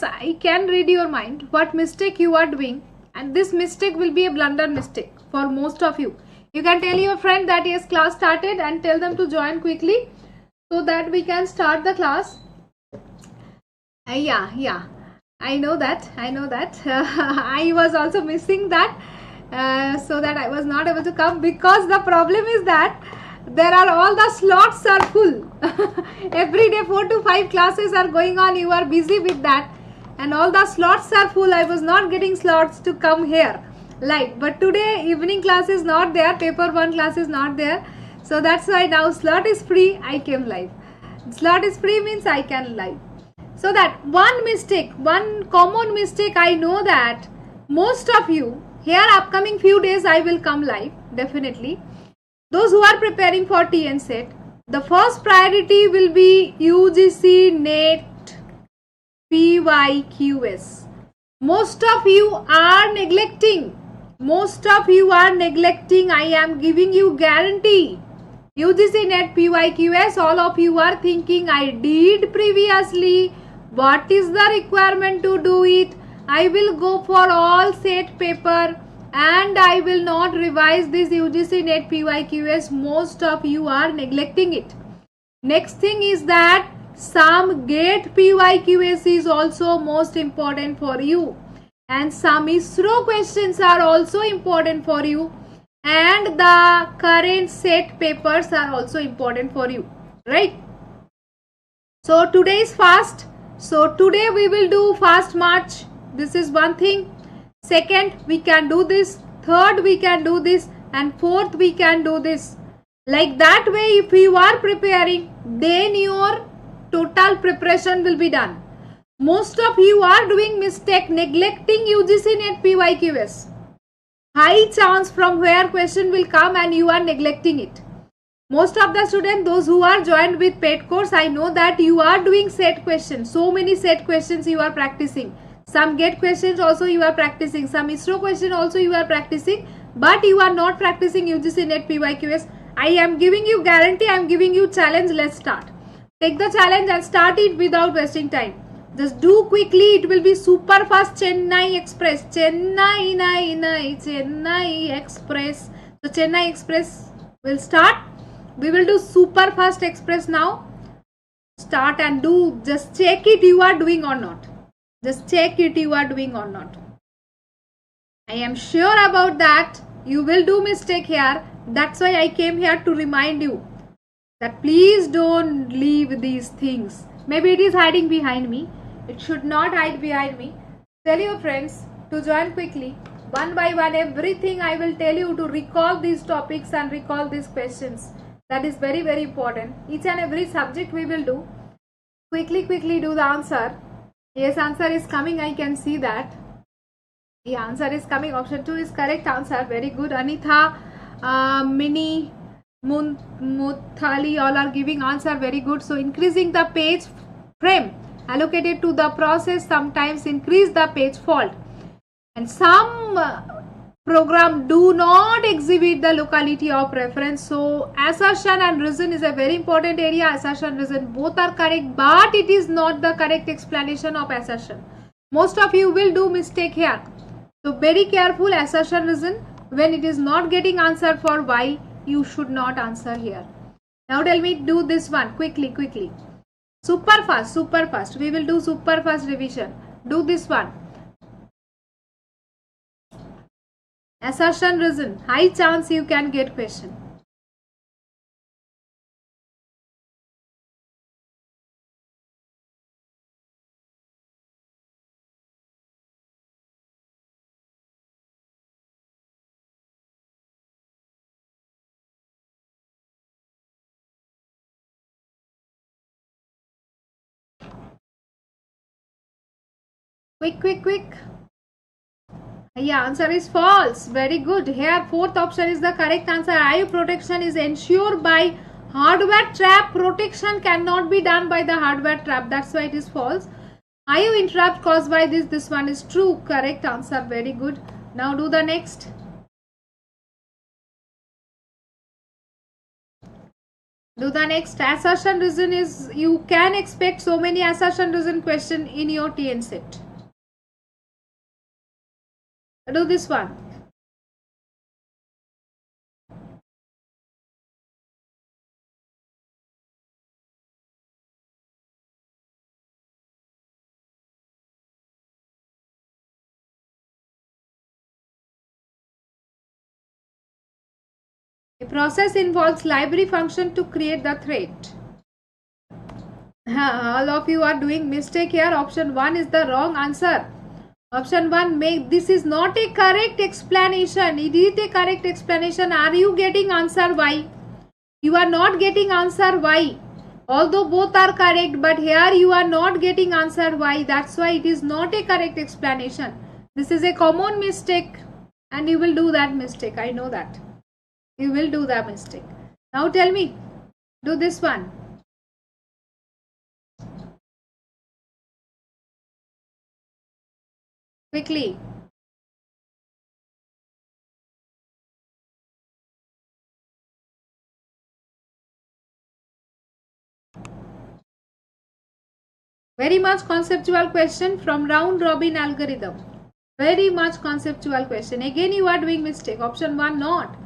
I can read your mind, what mistake you are doing, and this mistake will be a blunder mistake for most of you. You can tell your friend that yes, class started, and tell them to join quickly so that we can start the class. Yeah, I know that. I was also missing that, so that I was not able to come, because the problem is that there are all the slots are full. Every day 4 to 5 classes are going on. You are busy with that, and all the slots are full. I was not getting slots to come here live, but today evening class is not there, paper 1 class is not there, so that's why now slot is free. I came live. Slot is free means I can live. So that one common mistake, I know that most of you here, upcoming few days I will come live definitely. Those who are preparing for TN set, the first priority will be UGC NET PYQs. Most of you are neglecting. I am giving you guarantee. UGC NET PYQs, all of you are thinking I did previously. What is the requirement to do it? I will go for all set paper and I will not revise this UGC NET PYQs. Most of you are neglecting it. Next thing is that some GATE PYQs is also most important for you, and some ISRO questions are also important for you, and the current set papers are also important for you, right? So today is fast. So today we will do fast march. This is one thing. Second, we can do this. Third, we can do this. And fourth, we can do this. Like that way, if you are preparing, then your total preparation will be done. Most of you are doing mistake, neglecting UGC NET PYQs. High chance from where question will come and you are neglecting it. Most of the students, those who are joined with paid course, I know that you are doing set questions. So many set questions you are practicing. Some GATE questions also you are practicing. Some ISRO question also you are practicing. But you are not practicing UGC NET PYQs. I am giving you guarantee, I am giving you challenge. Let's start. Take the challenge and start it without wasting time. Just do quickly. It will be super fast. Chennai Express. Chennai Express. So Chennai Express will start. We will do super fast express now. Start and do. Just check it you are doing or not. Just check it you are doing or not. I am sure about that. You will do mistake here. That's why I came here to remind you that please don't leave these things. Maybe it is hiding behind me. It should not hide behind me. Tell your friends to join quickly. One by one, everything I will tell you to recall these topics and recall these questions. That is very, very important. Each and every subject we will do. Quickly do the answer. Yes, answer is coming. I can see that. The answer is coming. Option 2 is correct answer. Very good. Anitha, Mini, Muthali, all are giving answer. Very good. So increasing the page frame allocated to the process sometimes increase the page fault. And some program do not exhibit the locality of reference. So assertion and reason is a very important area. Assertion, reason both are correct, but it is not the correct explanation of assertion. Most of you will do mistake here. So very careful. Assertion, reason, when it is not getting answer for why, you should not answer here. Now tell me, do this one quickly. Super fast. We will do super fast revision. Do this one. Assertion, reason. High chance you can get question. Quick. Yeah, answer is false. Very good. Here, fourth option is the correct answer. IO protection is ensured by hardware trap. Protection cannot be done by the hardware trap. That's why it is false. IO interrupt caused by this. This one is true. Correct answer. Very good. Now do the next. Do the next assertion reason is, you can expect so many assertion reason question in your TN set. Do this one. A process involves library function to create the thread. All of you are doing mistake here. Option 1 is the wrong answer. Option 1, this is not a correct explanation. It is a correct explanation. Are you getting answer why? You are not getting answer why. Although both are correct, but here you are not getting answer why. That's why it is not a correct explanation. This is a common mistake and you will do that mistake. I know that. You will do that mistake. Now tell me, do this one. Quickly. Very much conceptual question from round robin algorithm. Very much conceptual question. Again you are doing mistake. Option 1 not.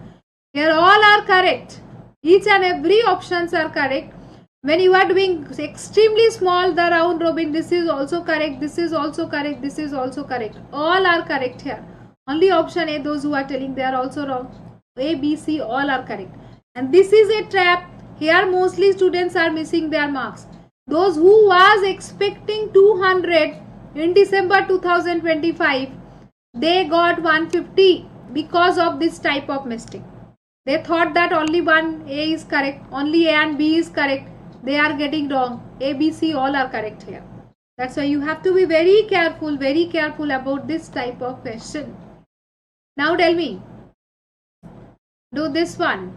Here all are correct. Each and every options are correct. When you are doing extremely small, the round robin, this is also correct, this is also correct, this is also correct. All are correct here. Only option A, those who are telling they are also wrong. A, B, C, all are correct. And this is a trap. Here mostly students are missing their marks. Those who was expecting 200 in December 2025, they got 150 because of this type of mistake. They thought that only one A is correct, only A and B is correct. They are getting wrong. A, B, C all are correct here. That's why you have to be very careful about this type of question. Now tell me, do this one.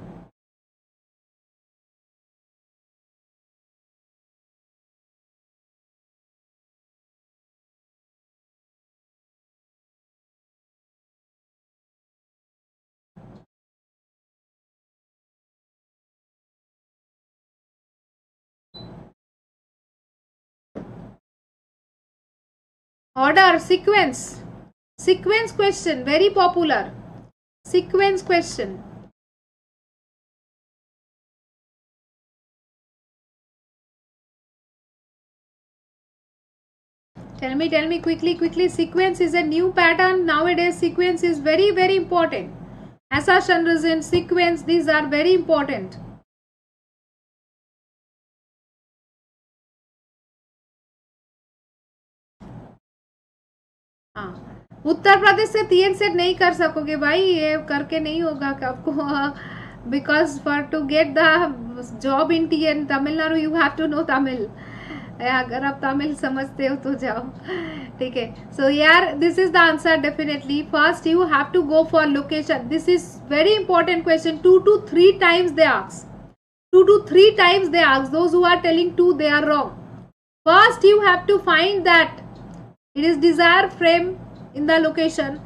Order, sequence question, very popular. Sequence question. Tell me quickly. Sequence is a new pattern. Nowadays sequence is very important. Assertion, reason, sequence, these are very important. Uttar Pradesh से TN set नहीं कर सकोगे भाई, ये करके नहीं होगा आपको, because for to get the job in TN Tamil Nadu you have to know Tamil. अगर आप तमिल समझते हो तो जाओ, ठीक है. सो यार this is the answer definitely. First you have to go for location. This is very important question. 2 to 3 times they ask. 2 to 3 times they ask. Those who are telling 2, they are wrong. First you have to find that it is desired frame in the location,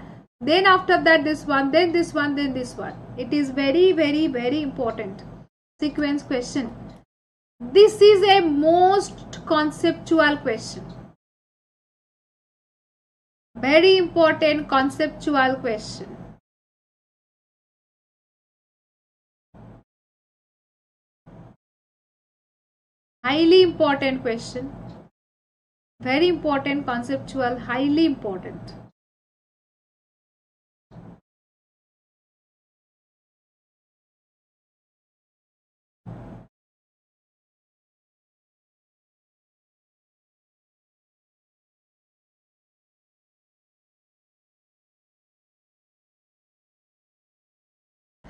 then after that this one, then this one, then this one. It is very important sequence question. This is a most conceptual question, very important conceptual question. Highly important question, very important conceptual, highly important.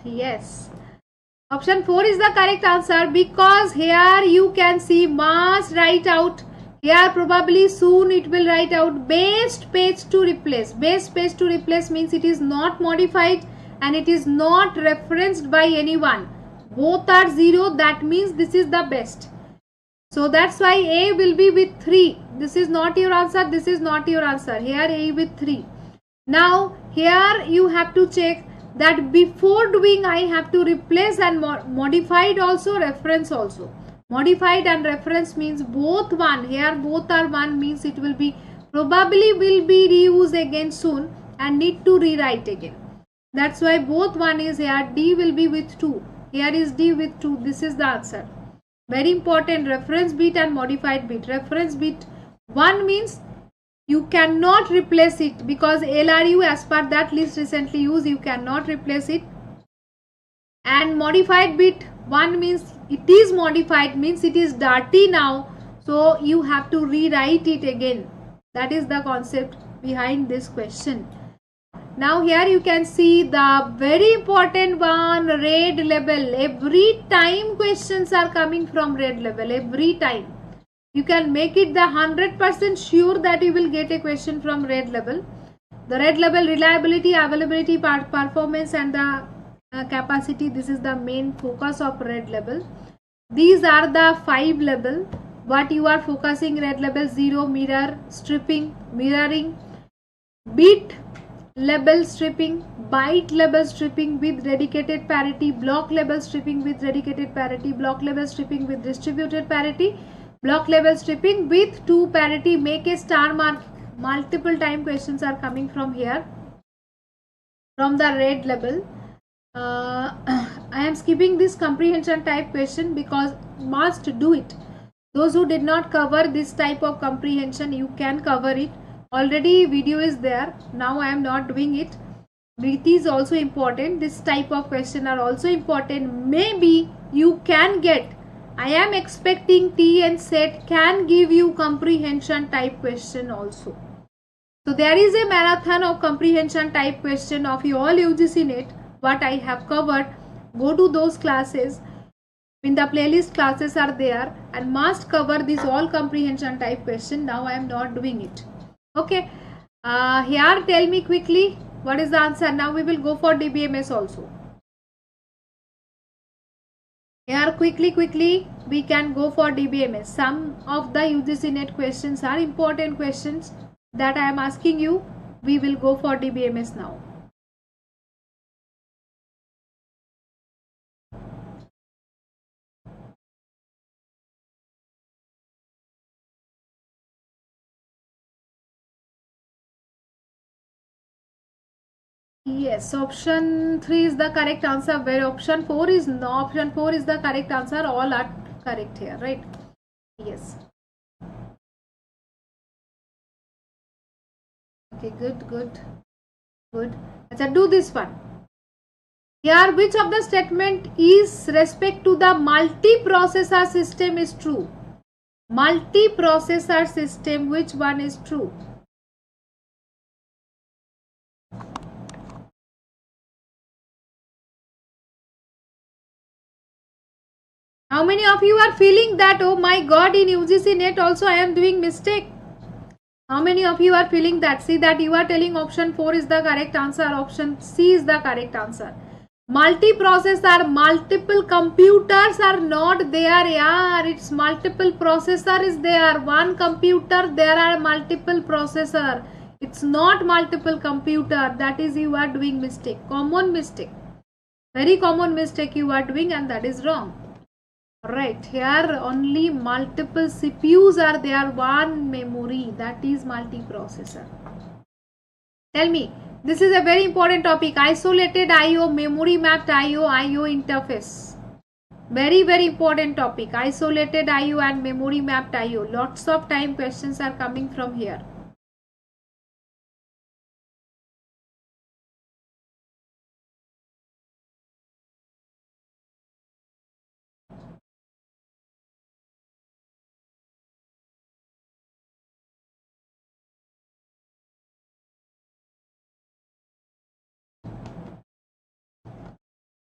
Yes, option 4 is the correct answer, because here you can see must write out. Here probably soon it will write out best page to replace. Best page to replace means it is not modified and it is not referenced by anyone. Both are 0, that means this is the best. So that's why A will be with 3. This is not your answer, this is not your answer. Here A with 3. Now here you have to check that before doing I have to replace and modified also, reference also. Modified and reference means both one. Here both are one, means it will be probably will be reused again soon and need to rewrite again. That's why both one is here. D will be with 2. Here is D with 2. This is the answer. Very important, reference bit and modified bit. Reference bit 1 means you cannot replace it because LRU as per that list recently used, you cannot replace it. And modified bit 1 means it is modified, means it is dirty now, so you have to rewrite it again. That is the concept behind this question. Now here you can see the very important one, red label. Every time questions are coming from red label, every time. You can make it the 100% sure that you will get a question from red label. The red label, reliability, availability, performance and the capacity, this is the main focus of red label. These are the 5 label. What you are focusing red label: 0, mirror, stripping, mirroring, bit label stripping, byte label stripping with dedicated parity, block label stripping with dedicated parity, block label stripping with distributed parity, block label stripping with 2 parity. Make a star mark. Multiple time questions are coming from here, from the red label. I am skipping this comprehension type question because must do it. Those who did not cover this type of comprehension, you can cover it. Already video is there. Now I am not doing it. It is also important. This type of question are also important. Maybe you can get. I am expecting T and SET can give you comprehension type question also. So there is a marathon of comprehension type question of your UGC NET. What I have covered. Go to those classes. In the playlist, classes are there and must cover this all comprehension type question. Now I am not doing it. Okay. Here tell me quickly what is the answer. Now we will go for DBMS also. Here quickly we can go for DBMS. Some of the UGC NET questions are important questions that I am asking you. We will go for DBMS now. Yes, option 3 is the correct answer, where option 4 is no. Option 4 is the correct answer. All are correct here, right? Yes. Okay, good. Let's do this one. Here, which of the statement is respect to the multiprocessor system is true? Multiprocessor system, which one is true? How many of you are feeling that, oh my god, in UGC NET also I am doing mistake? How many of you are feeling that? See that you are telling option 4 is the correct answer, option C is the correct answer. Multiprocessor, multiple computers are not there. Yeah, it's multiple processor is there. One computer, there are multiple processor. It's not multiple computer. That is, you are doing mistake. Common mistake. Very common mistake you are doing, and that is wrong. Right, here only multiple CPUs are there, one memory, that is multiprocessor. Tell me, this is a very important topic, isolated IO, memory mapped IO, IO interface. Very important topic, isolated IO and memory mapped IO. Lots of time questions are coming from here.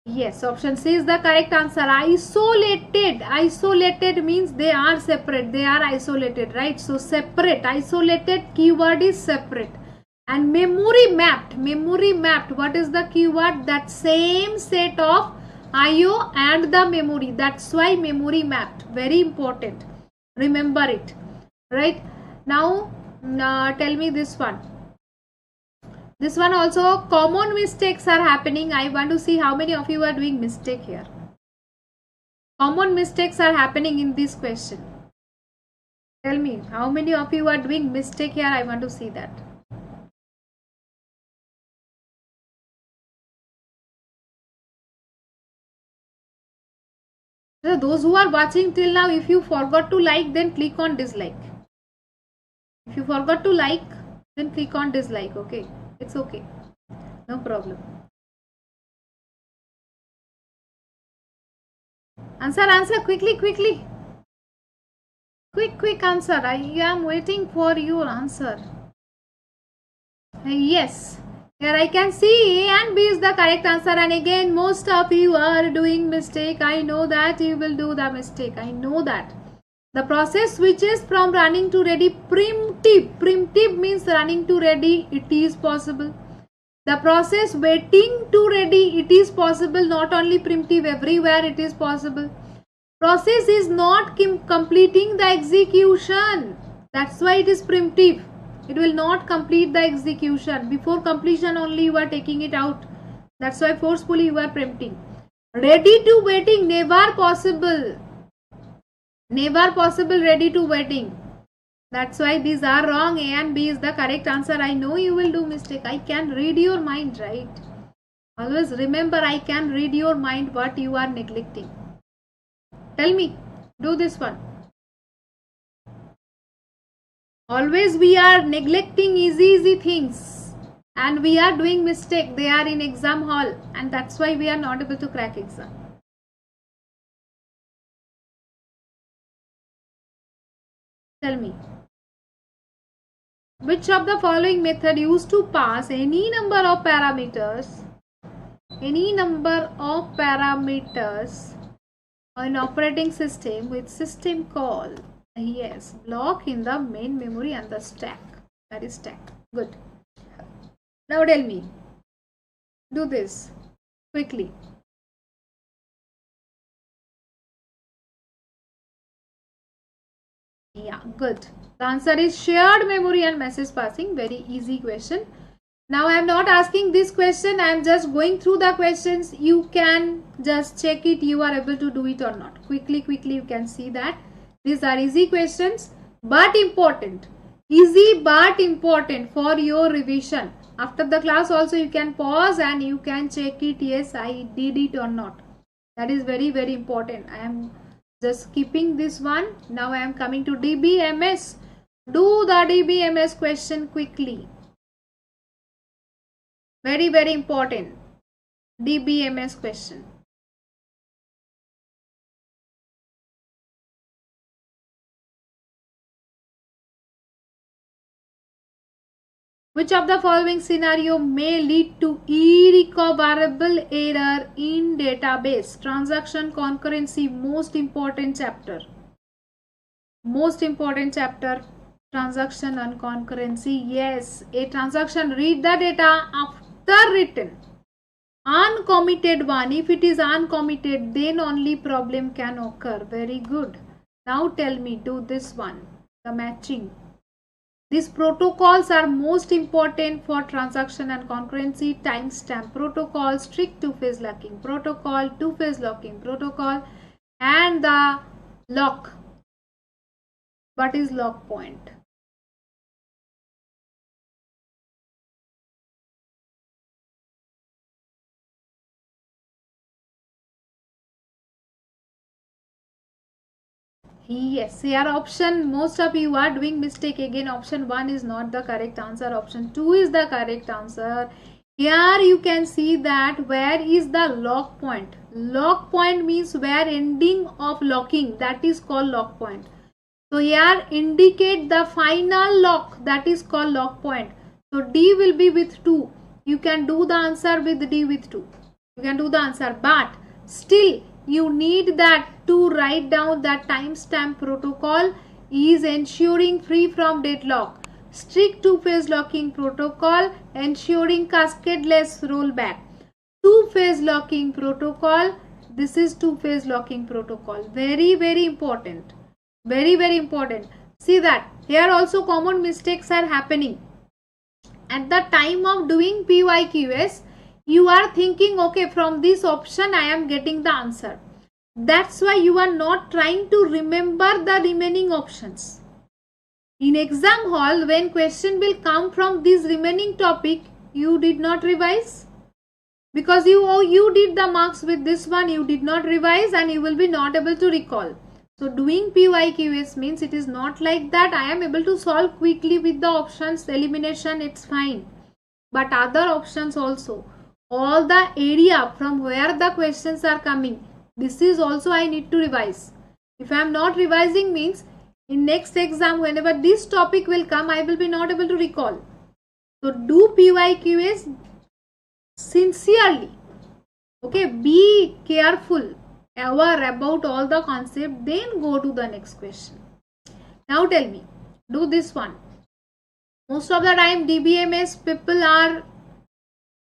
Yes, option C is the correct answer. Isolated means they are separate, they are isolated, right? So separate, isolated keyword is separate. And memory mapped, what is the keyword? That same set of IO and the memory, that's why memory mapped. Very important, remember it, right? Now tell me this one. This one also, common mistakes are happening. I want to see how many of you are doing mistake here. Common mistakes are happening in this question. Tell me, how many of you are doing mistake here? I want to see that. So those who are watching till now, if you forgot to like, then click on dislike. If you forgot to like, then click on dislike. Okay, it's okay, no problem. Answer quickly, quick answer. I am waiting for your answer. Yes, here I can see A and B is the correct answer, and again most of you are doing mistake. I know that you will do the mistake. I know that. The process switches from running to ready. Primitive means running to ready. It is possible. The process waiting to ready. It is possible. Not only primitive, everywhere it is possible. Process is not completing the execution. That's why it is primitive. It will not complete the execution. Before completion only you are taking it out. That's why forcefully you are preempting. Ready to waiting, never possible. Never possible ready to waiting. That's why these are wrong. A and B is the correct answer. I know you will do mistake. I can read your mind, right? Always remember, I can read your mind what you are neglecting. Tell me, do this one. Always we are neglecting easy things and we are doing mistake. They are in exam hall and that's why we are not able to crack exam. Tell me, which of the following method used to pass any number of parameters on operating system with system call? Yes, block in the main memory and the stack. That is stack. Good. Now tell me, do this quickly. Yeah, good. The answer is shared memory and message passing. Very easy question. Now I am not asking this question. I am just going through the questions. You can just check it. You are able to do it or not. Quickly you can see that. These are easy questions but important. Easy but important for your revision. After the class also you can pause and you can check it. Yes, I did it or not. That is very important. I am just skipping this one. Now I am coming to DBMS. Do the DBMS question quickly. Very important. DBMS question. Which of the following scenario may lead to irrecoverable error in database? Transaction concurrency, most important chapter. Transaction and concurrency. Yes, a transaction read the data after written. Uncommitted one. If it is uncommitted, then only problem can occur. Very good. Now tell me, do this one. The matching. These protocols are most important for transaction and concurrency. Timestamp protocol, strict two-phase locking protocol, two-phase locking protocol, and the lock. What is lock point? Yes, here option, most of you are doing mistake. Again, option 1 is not the correct answer. Option 2 is the correct answer. Here you can see that where is the lock point. Lock point means where ending of locking. That is called lock point. So here indicate the final lock. That is called lock point. So D will be with 2. You can do the answer with D with 2. You can do the answer. But still you need that to write down that timestamp protocol is ensuring free from deadlock. Strict two-phase locking protocol ensuring cascadeless rollback. Two-phase locking protocol. This is two-phase locking protocol. Very important. Very important. See that here also common mistakes are happening. at the time of doing PYQs, you are thinking, okay, from this option I am getting the answer. That's why you are not trying to remember the remaining options. In exam hall, when question will come from this remaining topic, you did not revise. Because you did the marks with this one, you did not revise and you will be not able to recall. So doing PYQs means it is not like that I am able to solve quickly with the options, elimination, it's fine. But other options also, all the area from where the questions are coming, this is also I need to revise. If I am not revising means in next exam whenever this topic will come, I will be not able to recall. So do PYQs sincerely. Okay, be careful, aware about all the concept, then go to the next question. Now tell me, do this one. Most of the time DBMS people are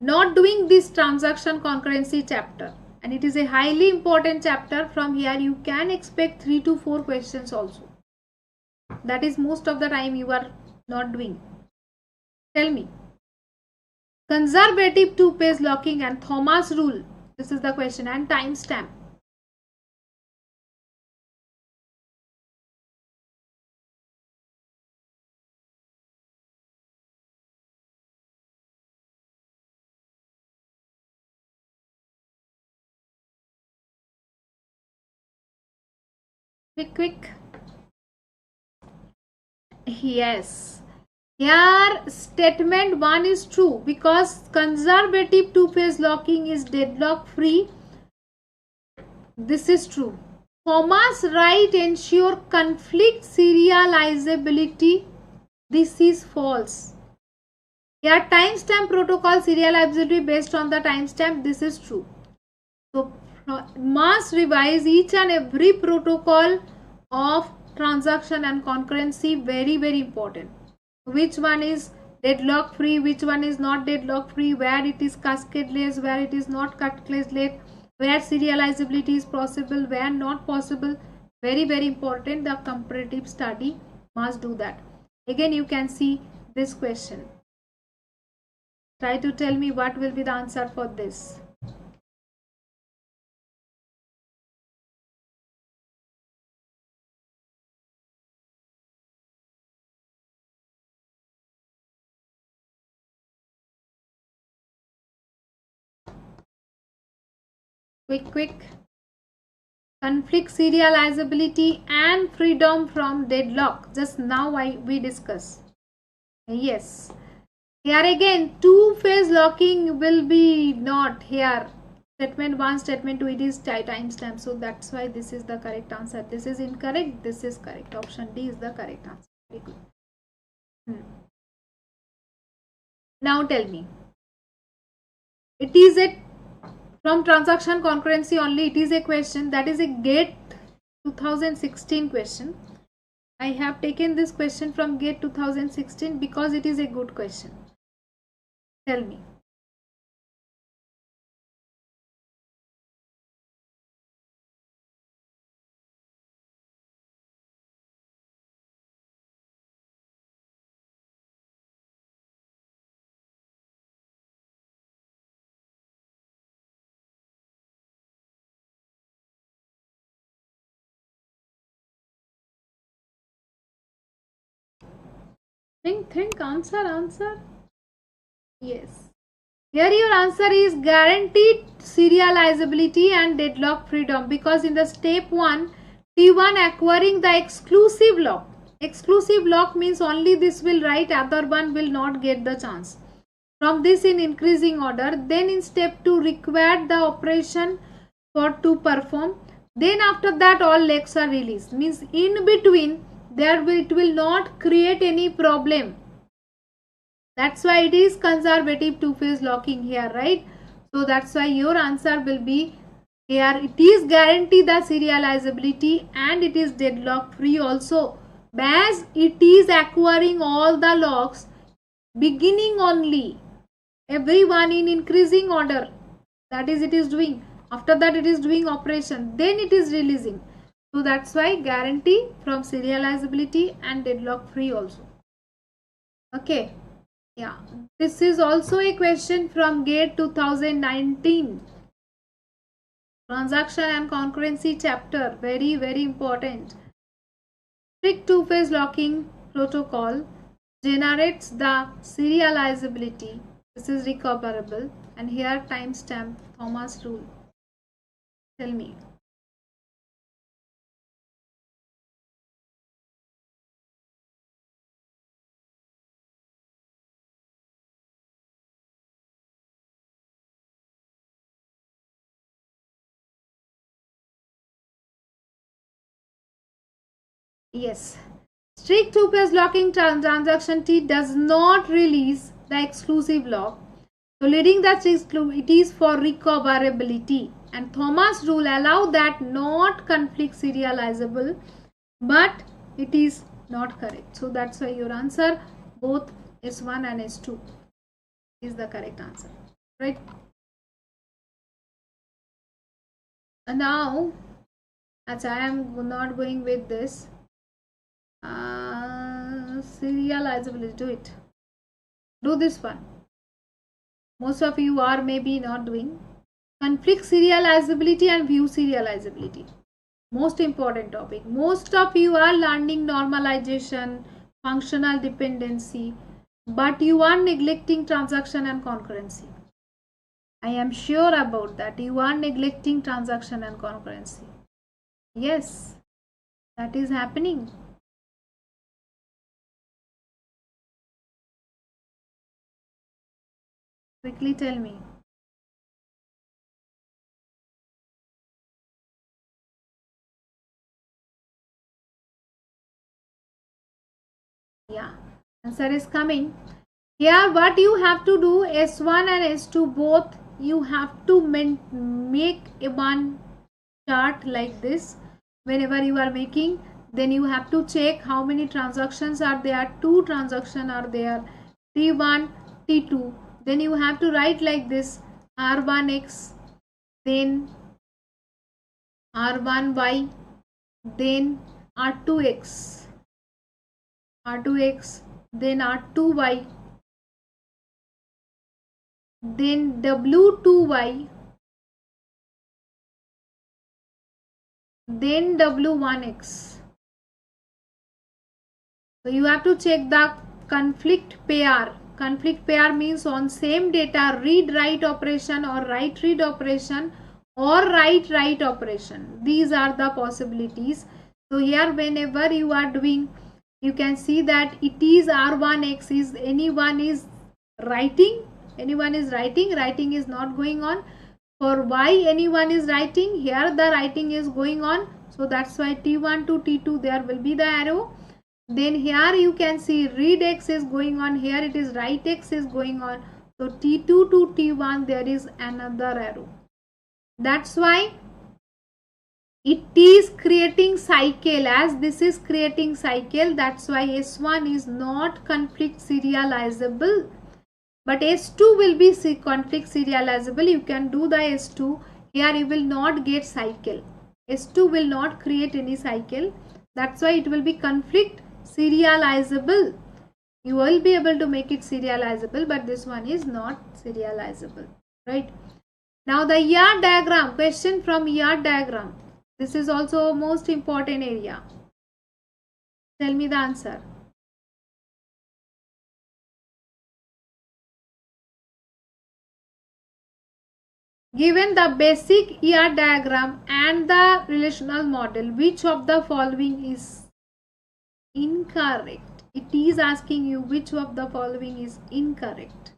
not doing this transaction concurrency chapter, and it is a highly important chapter. From here you can expect 3 to 4 questions also. That is most of the time you are not doing. Tell me, conservative two-phase locking and Thomas rule, this is the question, and timestamp. Quick. Yes. Here statement 1 is true because conservative two-phase locking is deadlock free. This is true. Thomas Wright ensure conflict serializability. This is false. Here timestamp protocol serializability based on the timestamp. This is true. So must revise each and every protocol of transaction and concurrency. Very, very important. Which one is deadlock free, which one is not deadlock free, where it is cascadeless, where it is not cascadeless, where serializability is possible, where not possible. Very, very important. The comparative study must do that. Again you can see this question. Try to tell me what will be the answer for this. Quick. Conflict serializability and freedom from deadlock. Just now we discuss. Yes. Here again two-phase locking will be not here. Statement 1, statement 2, it is timestamp. So that's why this is the correct answer. This is incorrect. This is correct. Option D is the correct answer. Very good. Now tell me. It is a from transaction concurrency only, it is a question that is a GATE 2016 question. I have taken this question from GATE 2016 because it is a good question. Tell me. Think, answer. Yes. Here your answer is guaranteed serializability and deadlock freedom, because in the step 1, T1 acquiring the exclusive lock. Exclusive lock means only this will write, other one will not get the chance. From this in increasing order, then in step 2 required the operation for to perform. Then after that all legs are released. Means in between it will not create any problem. That's why it is conservative two-phase locking here, right? So that's why your answer will be here. It is guarantee the serializability and it is deadlock free also, as it is acquiring all the locks beginning only, everyone in increasing order. That is, it is doing. After that it is doing operation, then it is releasing. So that's why guarantee from serializability and deadlock free also. Okay. Yeah, this is also a question from GATE 2019. Transaction and concurrency chapter, very important. Strict two-phase locking protocol generates the serializability. This is recoverable, and here timestamp Thomas rule. Tell me. Yes. Strict two-phase locking transaction T does not release the exclusive lock. So leading the it is for recoverability, and Thomas rule allow that not conflict serializable, but it is not correct. So that's why your answer both S1 and S2 is the correct answer, right? And now, as I am not going with this serializability, do this one. Most of you are maybe not doing conflict serializability and view serializability. Most important topic. Most of you are learning normalization, functional dependency, but you are neglecting transaction and concurrency. I am sure about that. You are neglecting transaction and concurrency. Yes, that is happening. Quickly tell me. Yeah, answer is coming. Here what you have to do, S1 and S2 both, you have to make a one chart like this. Whenever you are making, then you have to check how many transactions are there. 2 transactions are there, T1, T2. Then you have to write like this, R1X, then R1Y, then R2X, then R2Y, then W2Y, then W1X. So you have to check the conflict pair. Conflict pair means on same data read write operation or write read operation or write write operation. These are the possibilities. So here whenever you are doing, you can see that it is R1X is anyone is writing, writing is not going on. For Y anyone is writing, here the writing is going on. So that's why T1 to T2 there will be the arrow. Then here you can see read X is going on, here it is write X is going on. So T2 to T1 there is another arrow. That's why it is creating cycle. As this is creating cycle, that's why S1 is not conflict serializable, but S2 will be conflict serializable. You can do the S2. Here you will not get cycle. S2 will not create any cycle. That's why it will be conflict serializable. You will be able to make it serializable, but this one is not serializable, right? Now the ER diagram, question from ER diagram. This is also most important area. Tell me the answer. Given the basic ER diagram and the relational model, which of the following is incorrect? It is asking you which of the following is incorrect.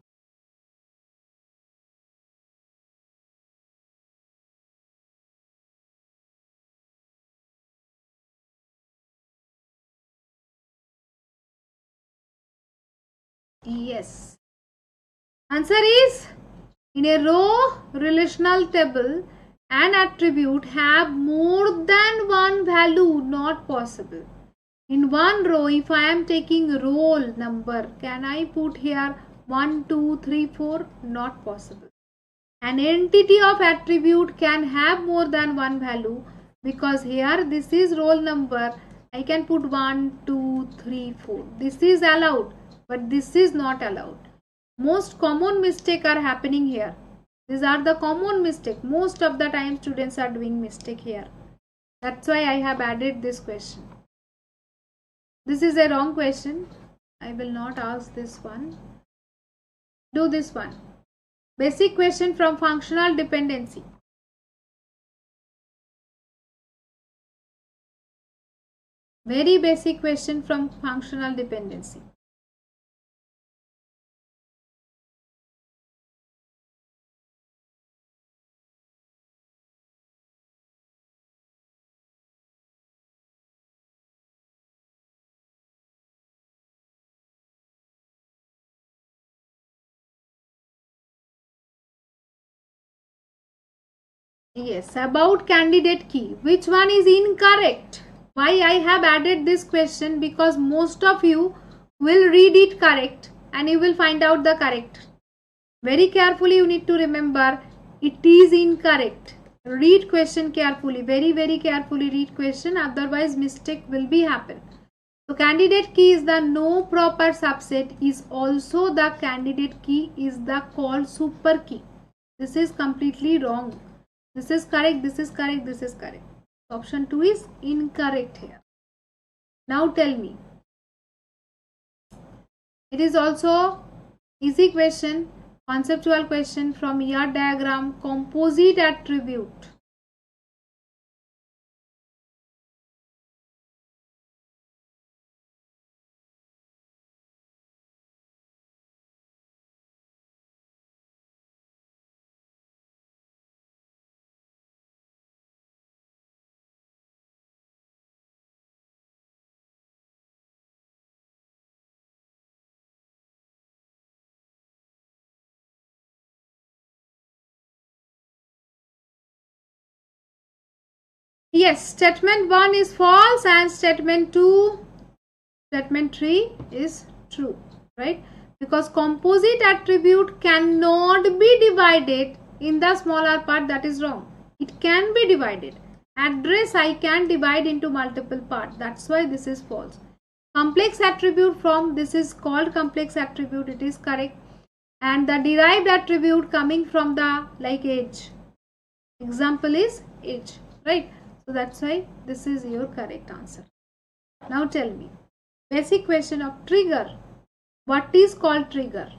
Yes. Answer is, in a row relational table, an attribute have more than one value not possible. In one row, if I am taking roll number, can I put here 1, 2, 3, 4? Not possible. An entity of attribute can have more than one value, because here this is roll number. I can put 1, 2, 3, 4. This is allowed, but this is not allowed. Most common mistake are happening here. These are the common mistake. Most of the time students are doing mistake here. That's why I have added this question. This is a wrong question. I will not ask this one. Do this one. Basic question from functional dependency. Very basic question from functional dependency. Yes, about candidate key. Which one is incorrect? Why I have added this question? Because most of you will read it correct and you will find out the correct. Very carefully you need to remember it is incorrect. Read question carefully. Very carefully read question. Otherwise mistake will be happen. So candidate key is the no proper subset is also the candidate key is the called super key. This is completely wrong. This is correct, this is correct, this is correct. Option 2 is incorrect here. Now tell me. It is also easy question, conceptual question from ER diagram, composite attribute. Yes, statement 1 is false and statement 3 is true, right? Because composite attribute cannot be divided in the smaller part, that is wrong. It can be divided. Address I can divide into multiple parts. That's why this is false. Complex attribute from this is called complex attribute. It is correct. And the derived attribute coming from the like age. Example is age, right? So that's why this is your correct answer. Now tell me, basic question of trigger. What is called trigger?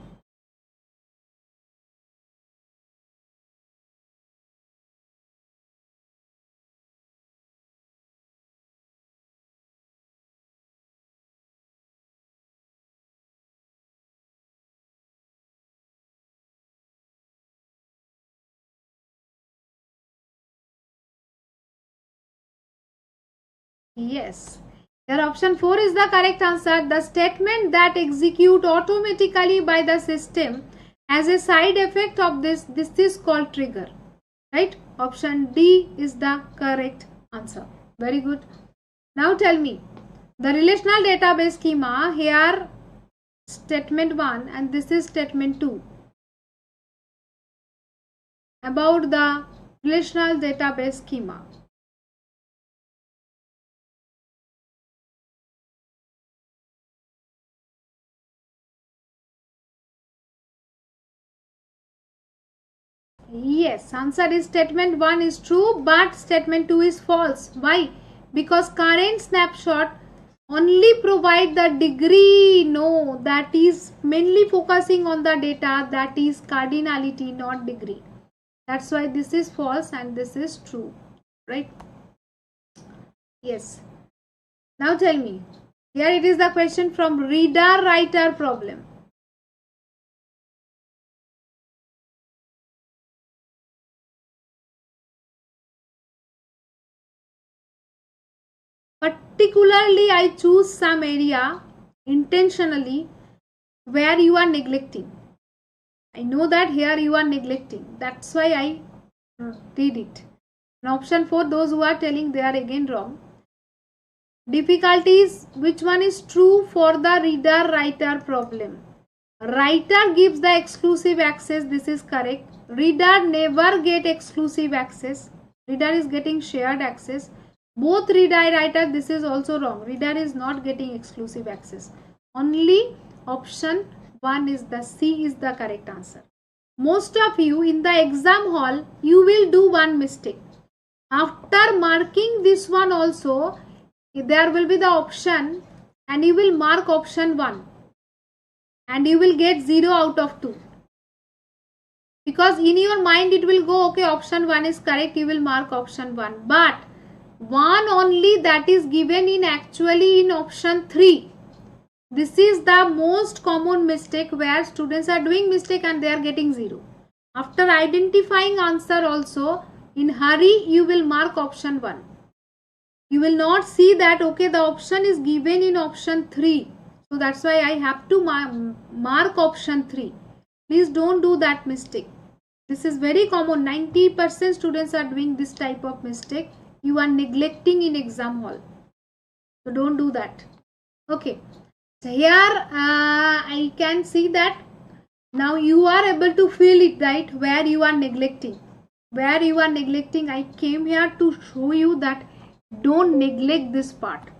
Yes. Your option 4 is the correct answer. The statement that execute automatically by the system as a side effect of this is called trigger. Right? Option D is the correct answer. Very good. Now tell me, the relational database schema, here statement 1 and this is statement 2. About the relational database schema. Yes, answer is statement 1 is true, but statement 2 is false. Why? Because current snapshot only provide the degree. No, that is mainly focusing on the data, that is cardinality, not degree. That's why this is false and this is true, right? Yes. Now tell me, here it is the question from reader-writer problem. Particularly, I choose some area intentionally where you are neglecting. I know that here you are neglecting. That's why I did it. And option 4, those who are telling they are again wrong. Difficulties, which one is true for the reader-writer problem? Writer gives the exclusive access. This is correct. Reader never get exclusive access. Reader is getting shared access. Both reader and writer, this is also wrong. Reader is not getting exclusive access. Only option 1 is the C is the correct answer. Most of you in the exam hall, you will do one mistake. After marking this one also, there will be the option and you will mark option 1 and you will get 0 out of 2. Because in your mind it will go, okay, option 1 is correct, you will mark option 1. But 1 only that is given in actually in option 3. This is the most common mistake where students are doing mistake and they are getting 0. After identifying answer also, in hurry you will mark option 1. You will not see that, okay, the option is given in option 3. So that's why I have to mark option 3. Please don't do that mistake. This is very common. 90% students are doing this type of mistake. You are neglecting in exam hall. So don't do that. Okay. So here I can see that now you are able to feel it, right? Where you are neglecting. Where you are neglecting, I came here to show you that don't neglect this part.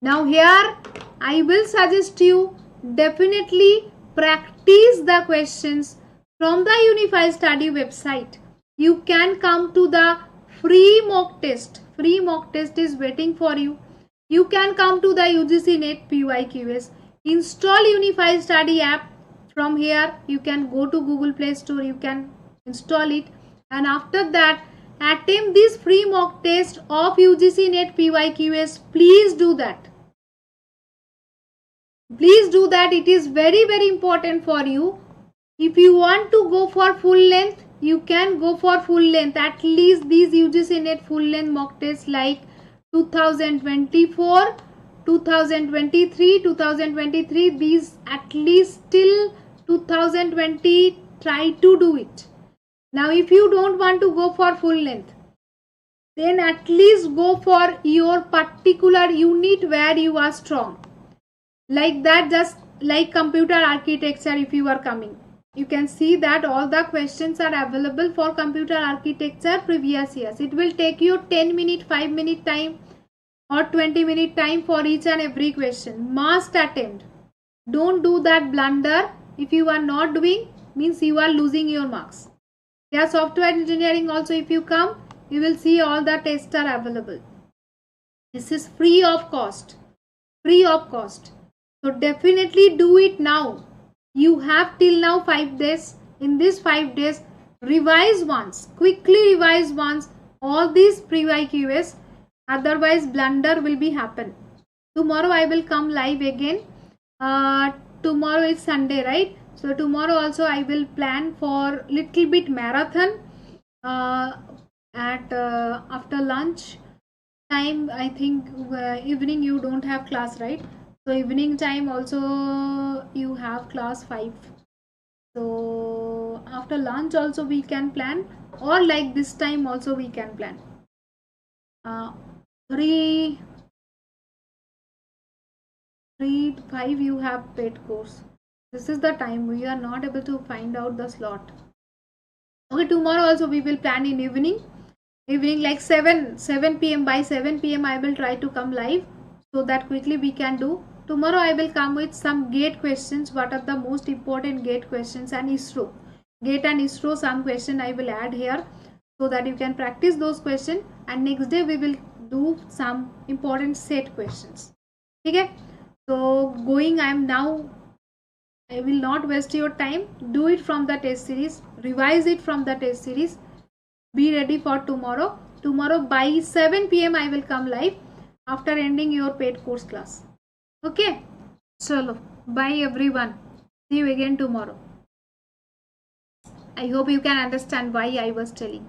Now here I will suggest you definitely practice the questions from the Unify study website. You can come to the free mock test. Free mock test is waiting for you. You can come to the UGC NET PYQs. Install Unify study app. From here you can go to Google Play Store. You can install it. And after that, attempt this free mock test of UGC NET PYQs. Please do that. Please do that. It is very, very important for you. If you want to go for full length, you can go for full length. At least these UGC NET full length mock tests like 2024, 2023, 2023, these at least till 2020, try to do it. Now if you don't want to go for full length, then at least go for your particular unit where you are strong. Like that, just like computer architecture, if you are coming, you can see that all the questions are available for computer architecture previous years. It will take you 10 minute, 5 minute time or 20 minute time for each and every question. Must attempt. Don't do that blunder. If you are not doing, means you are losing your marks. Yeah, software engineering also, if you come, you will see all the tests are available. This is free of cost. Free of cost. So definitely do it now. You have till now 5 days. In these 5 days, revise once. Quickly revise once all these PYQs. Otherwise, blunder will be happen. Tomorrow I will come live again. Tomorrow is Sunday, right? So tomorrow also I will plan for little bit marathon at after lunch time. I think evening you don't have class, right? So evening time also you have class 5. So after lunch also we can plan, or like this time also we can plan. 3 to 5 you have paid course. This is the time. We are not able to find out the slot. Okay, tomorrow also we will plan in evening. Evening like 7 p.m. By 7 p.m. I will try to come live so that quickly we can do. Tomorrow I will come with some GATE questions. What are the most important GATE questions and ISRO. GATE and ISRO some question I will add here so that you can practice those questions. And next day we will do some important set questions. Okay. So going, I am now. I will not waste your time. Do it from the test series. Revise it from the test series. Be ready for tomorrow. Tomorrow by 7 p.m. I will come live after ending your paid course class. Okay. Chalo. Bye everyone. See you again tomorrow. I hope you can understand why I was telling.